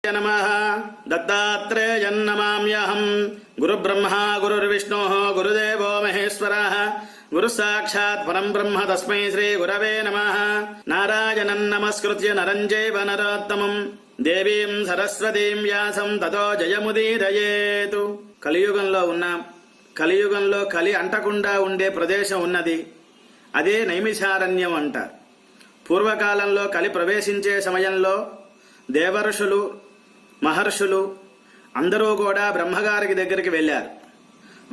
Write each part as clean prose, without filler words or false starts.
नमः दत्तात्रेयन्नमाम्यहं गुरुब्रह्मा गुरुर्विष्णुः गुरुदेवो महेश्वरः गुरुसाक्षात् परं ब्रह्म तस्मै श्रीगुरवे नमः। नारायणं नमस्कृत्य नरं चैव नरोत्तमं देवीं सरस्वतीं व्यासं ततो जयमुदीरयेतु। కలియుగంలో ఉన్నాం. కలియుగంలో కలి అంటకుండా ఉండే ప్రదేశం ఉన్నది. అదే నైమిషారణ్యం అంటారు. పూర్వకాలంలో కలి ప్రవేశించే సమయంలో దేవర్షులు మహర్షులు అందరూ కూడా బ్రహ్మగారికి దగ్గరికి వెళ్ళారు.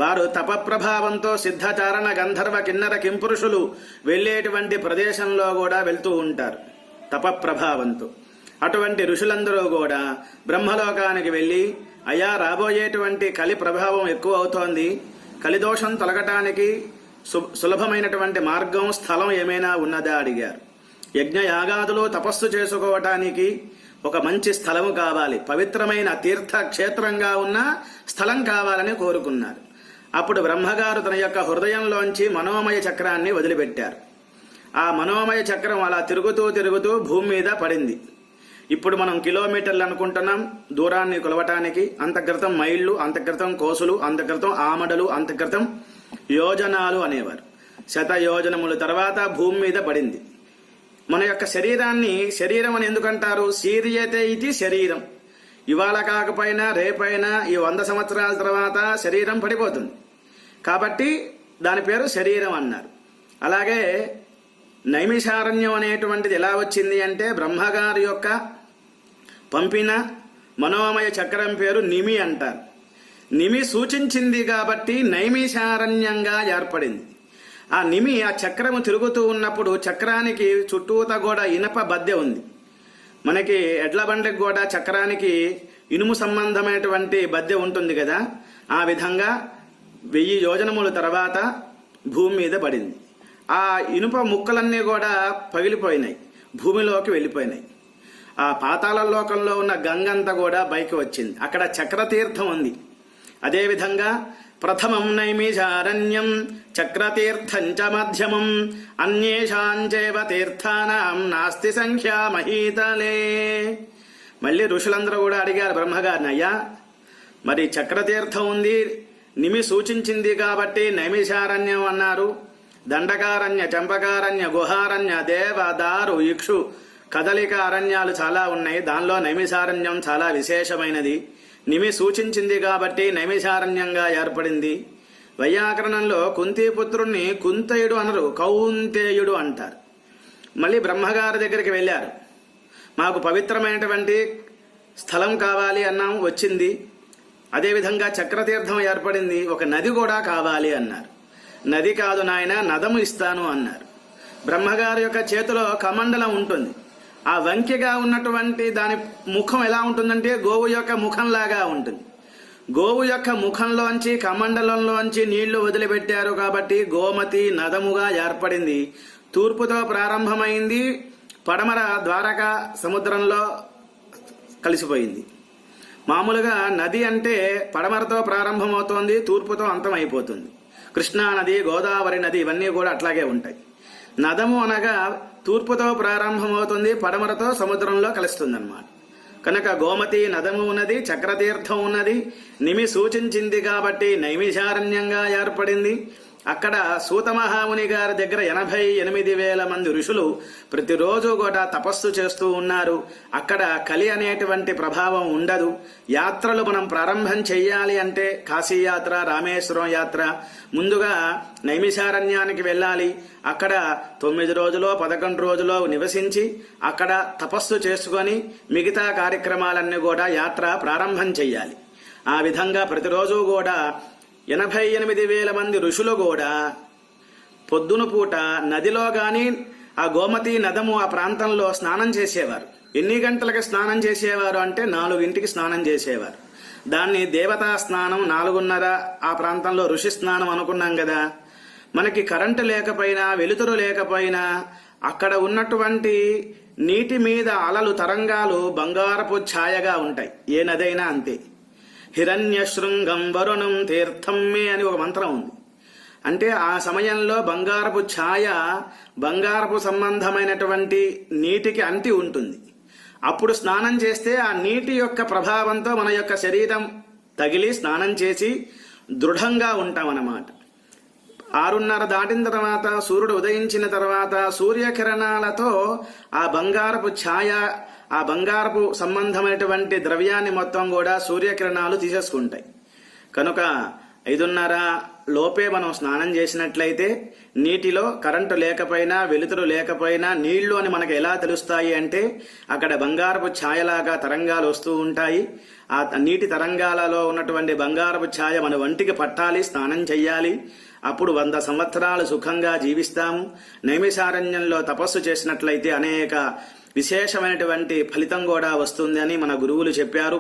వారు తపప్రభావంతో సిద్ధచారణ గంధర్వ కిన్నర కింపురుషులు వెళ్ళేటువంటి ప్రదేశంలో కూడా వెళ్తూ ఉంటారు తపప్రభావంతో. అటువంటి ఋషులందరూ కూడా బ్రహ్మలోకానికి వెళ్ళి, అయ్యా రాబోయేటువంటి కలి ప్రభావం ఎక్కువ అవుతోంది, కలిదోషం తొలగటానికి సులభమైనటువంటి మార్గం స్థలం ఏమైనా ఉన్నదా అడిగారు. యజ్ఞయాగాదులు తపస్సు చేసుకోవటానికి ఒక మంచి స్థలము కావాలి, పవిత్రమైన తీర్థక్షేత్రంగా ఉన్న స్థలం కావాలని కోరుకున్నారు. అప్పుడు బ్రహ్మగారు తన యొక్క హృదయంలోంచి మనోమయ చక్రాన్ని వదిలిపెట్టారు. ఆ మనోమయ చక్రం అలా తిరుగుతూ తిరుగుతూ భూమి మీద పడింది. ఇప్పుడు మనం కిలోమీటర్లు అనుకుంటున్నాం దూరాన్ని కొలవటానికి. అంతక్రితం మైళ్ళు, అంతక్రితం కోసులు, అంతక్రితం ఆమడలు, అంతక్రితం యోజనాలు అనేవారు. 100 యోజనముల తర్వాత భూమి మీద పడింది. మన యొక్క శరీరాన్ని శరీరం అని ఎందుకంటారు? శీర్యతే ఇది శరీరం. ఇవాళ కాకపోయినా రేపైనా ఈ 100 సంవత్సరాల తర్వాత శరీరం పడిపోతుంది కాబట్టి దాని పేరు శరీరం అన్నారు. అలాగే నైమిషారణ్యం అనేటువంటిది ఎలా వచ్చింది అంటే, బ్రహ్మగారి యొక్క పంపిన మనోమయ చక్రం పేరు నిమి అంటారు. నిమి సూచించింది కాబట్టి నైమిషారణ్యంగా ఏర్పడింది. ఆ నిమి, ఆ చక్రము తిరుగుతూ ఉన్నప్పుడు చక్రానికి చుట్టూతా కూడా ఇనప బద్దె ఉంది. మనకి ఎడ్ల బండికి కూడా చక్రానికి ఇనుము సంబంధమైనటువంటి బద్దె ఉంటుంది కదా, ఆ విధంగా 1000 యోజనముల తర్వాత భూమి మీద పడింది. ఆ ఇనుప ముక్కలన్నీ కూడా పగిలిపోయినాయి, భూమిలోకి వెళ్ళిపోయినాయి. ఆ పాతాళ లోకంలో ఉన్న గంగంతా కూడా పైకి వచ్చింది. అక్కడ చక్రతీర్థం ఉంది. అదేవిధంగా ప్రథమం నైమిషారణ్యం చక్రతీర్థం చ మధ్యమం అన్యేషాంచేవ తీర్థానాం నాస్తి సంఖ్యా మహీతలే. మళ్ళీ ఋషులందరూ కూడా అడిగారు బ్రహ్మగారిని, అయ్యా మరి చక్రతీర్థం ఉంది, నిమి సూచించింది కాబట్టి నైమిషారణ్యం అన్నారు. దండకారణ్య, చంపకారణ్య, గుహారణ్య, దేవ, దారు, ఇక్షు, కదలిక అరణ్యాలు చాలా ఉన్నాయి. దానిలో నైమిషారణ్యం చాలా విశేషమైనది. నిమి సూచించింది కాబట్టి నైమిషారణ్యంగా ఏర్పడింది. వైయాకరణంలో కుంతీపుత్రుణ్ణి కుంతయుడు అనరు, కౌంతేయుడు అంటారు. మళ్ళీ బ్రహ్మగారి దగ్గరికి వెళ్ళారు. మాకు పవిత్రమైనటువంటి స్థలం కావాలి అన్నాం, వచ్చింది. అదేవిధంగా చక్రతీర్థం ఏర్పడింది, ఒక నది కూడా కావాలి అన్నారు. నది కాదు నాయన, నదము ఇస్తాను అన్నారు. బ్రహ్మగారి యొక్క చేతిలో కమండలం ఉంటుంది. ఆ వంకెగా ఉన్నటువంటి దాని ముఖం ఎలా ఉంటుందంటే గోవు యొక్క ముఖంలాగా ఉంటుంది. గోవు యొక్క ముఖంలోంచి కమండలంలోంచి నీళ్లు వదిలిపెట్టారు కాబట్టి గోమతి నదముగా ఏర్పడింది. తూర్పుతో ప్రారంభమైంది, పడమర ద్వారకా సముద్రంలో కలిసిపోయింది. మామూలుగా నది అంటే పడమరతో ప్రారంభమవుతోంది, తూర్పుతో అంతమైపోతుంది. కృష్ణా నది, గోదావరి నది ఇవన్నీ కూడా అట్లాగే ఉంటాయి. నదము అనగా తూర్పుతో ప్రారంభమవుతుంది, పడమరతో సముద్రంలో కలుస్తుందన్నమాట. కనుక గోమతి నదము ఉన్నది, చక్రతీర్థం ఉన్నది. నిమి సూచించింది కాబట్టి నైమిషారణ్యంగా ఏర్పడింది. అక్కడ సూతమహాముని గారి దగ్గర 88,000 మంది ఋషులు ప్రతిరోజు కూడా తపస్సు చేస్తూ ఉన్నారు. అక్కడ కలి అనేటువంటి ప్రభావం ఉండదు. యాత్రలు మనం ప్రారంభం చెయ్యాలి అంటే కాశీయాత్ర, రామేశ్వరం యాత్ర, ముందుగా నైమిషారణ్యానికి వెళ్ళాలి. అక్కడ 9 రోజులో 11 రోజులో నివసించి అక్కడ తపస్సు చేసుకొని మిగతా కార్యక్రమాలన్నీ కూడా యాత్ర ప్రారంభం చెయ్యాలి. ఆ విధంగా ప్రతిరోజు కూడా 88,000 మంది ఋషులు కూడా పొద్దున పూట నదిలో గాని ఆ గోమతి నదము ఆ ప్రాంతంలో స్నానం చేసేవారు. ఎన్ని గంటలకు స్నానం చేసేవారు అంటే 4ంటికి స్నానం చేసేవారు. దాన్ని దేవతా స్నానం, 4:30 ఆ ప్రాంతంలో ఋషి స్నానం అనుకున్నాం కదా. మనకి కరెంటు లేకపోయినా, వెలుతురు లేకపోయినా అక్కడ ఉన్నటువంటి నీటి మీద అలలు, తరంగాలు బంగారపు ఛాయగా ఉంటాయి. ఏ నదైనా అంతే. హిరణ్య శృంగం వరుణం తీర్థం మే అని ఒక మంత్రం ఉంది. అంటే ఆ సమయంలో బంగారపు ఛాయ, బంగారపు సంబంధమైనటువంటి నీటికి అంటి ఉంటుంది. అప్పుడు స్నానం చేస్తే ఆ నీటి యొక్క ప్రభావంతో మన యొక్క శరీరం తగిలి స్నానం చేసి దృఢంగా ఉంటామన్నమాట. 6:30 దాటిన తర్వాత, సూర్యుడు ఉదయించిన తర్వాత సూర్యకిరణాలతో ఆ బంగారపు ఛాయ, ఆ బంగారపు సంబంధమైనటువంటి ద్రవ్యాన్ని మొత్తం కూడా సూర్యకిరణాలు తీసేసుకుంటాయి. కనుక 5:30 లోపే మనం స్నానం చేసినట్లయితే నీటిలో కరెంటు లేకపోయినా వెలుతురు లేకపోయినా నీళ్లు అని మనకు ఎలా తెలుస్తాయి అంటే అక్కడ బంగారపు ఛాయలాగా తరంగాలు వస్తూ ఉంటాయి. ఆ నీటి తరంగాలలో ఉన్నటువంటి బంగారపు ఛాయ మన వంటికి పట్టాలి, స్నానం చెయ్యాలి. అప్పుడు 100 సంవత్సరాలు సుఖంగా జీవిస్తాము. నైమిషారణ్యంలో తపస్సు చేసినట్లయితే అనేక విశేషమైనటువంటి ఫలితం కూడా వస్తుంది అని మన గురువులు చెప్పారు.